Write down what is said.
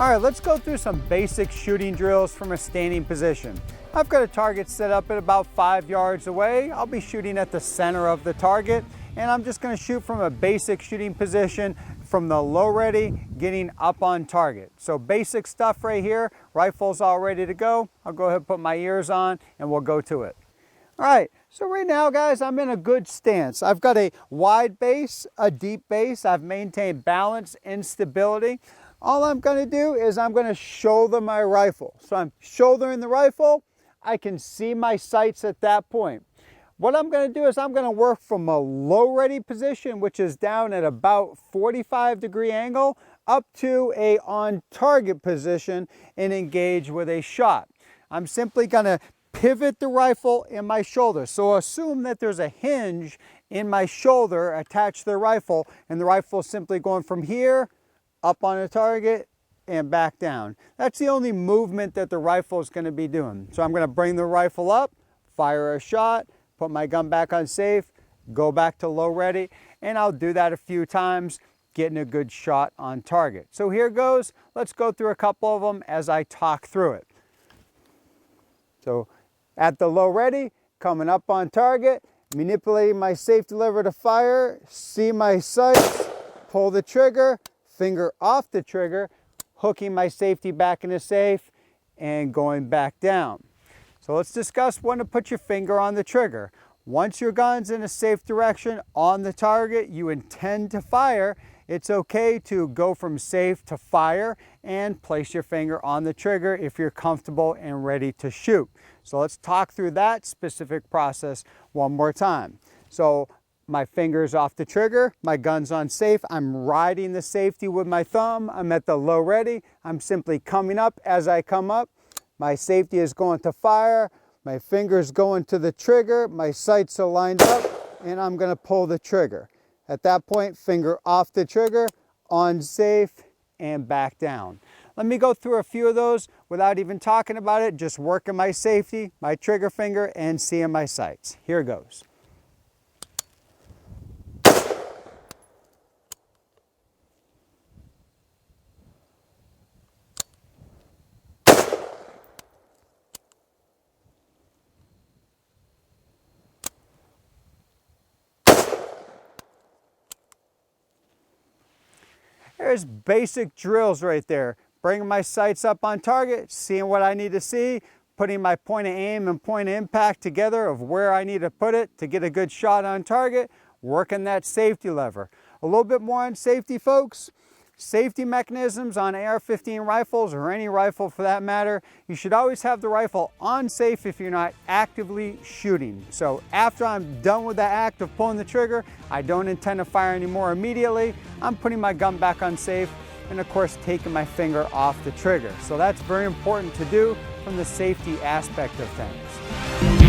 All right, let's go through some basic shooting drills from a standing position. I've got a target set up at about 5 yards away. I'll be shooting at the center of the target, and I'm just going to shoot from a basic shooting position from the low ready, getting up on target. So basic stuff right here, rifle's all ready to go. I'll go ahead and put my ears on and we'll go to it. All right, so right now, guys, I'm in a good stance. I've got a wide base, a deep base. I've maintained balance and stability. All I'm going to do is I'm going to shoulder my rifle. So I'm shouldering the rifle. I can see my sights at that point. What I'm going to do is I'm going to work from a low ready position, which is down at about 45-degree angle, up to a on target position and engage with a shot. I'm simply going to pivot the rifle in my shoulder. So assume that there's a hinge in my shoulder attached to the rifle, and the rifle is simply going from here up on a target and back down. That's the only movement that the rifle is going to be doing. So I'm going to bring the rifle up, fire a shot, put my gun back on safe, go back to low ready, and I'll do that a few times, getting a good shot on target. So here goes. Let's go through a couple of them as I talk through it. So at the low ready, coming up on target, manipulating my safety lever to fire, see my sights, pull the trigger, finger off the trigger, hooking my safety back into safe and going back down. So let's discuss when to put your finger on the trigger. Once your gun's in a safe direction on the target you intend to fire, it's okay to go from safe to fire and place your finger on the trigger if you're comfortable and ready to shoot. So let's talk through that specific process one more time. So my finger's off the trigger, my gun's on safe, I'm riding the safety with my thumb, I'm at the low ready, I'm simply coming up. As I come up, my safety is going to fire, my finger's going to the trigger, my sights are lined up, and I'm going to pull the trigger. At that point, finger off the trigger, on safe, and back down. Let me go through a few of those without even talking about it, just working my safety, my trigger finger, and seeing my sights. Here goes. There's basic drills right there. Bringing my sights up on target, seeing what I need to see, putting my point of aim and point of impact together of where I need to put it to get a good shot on target, working that safety lever. A little bit more on safety, folks. Safety mechanisms on AR-15 rifles, or any rifle for that matter, you should always have the rifle on safe if you're not actively shooting. So after I'm done with the act of pulling the trigger, I don't intend to fire anymore immediately. I'm putting my gun back on safe and of course taking my finger off the trigger. So that's very important to do from the safety aspect of things.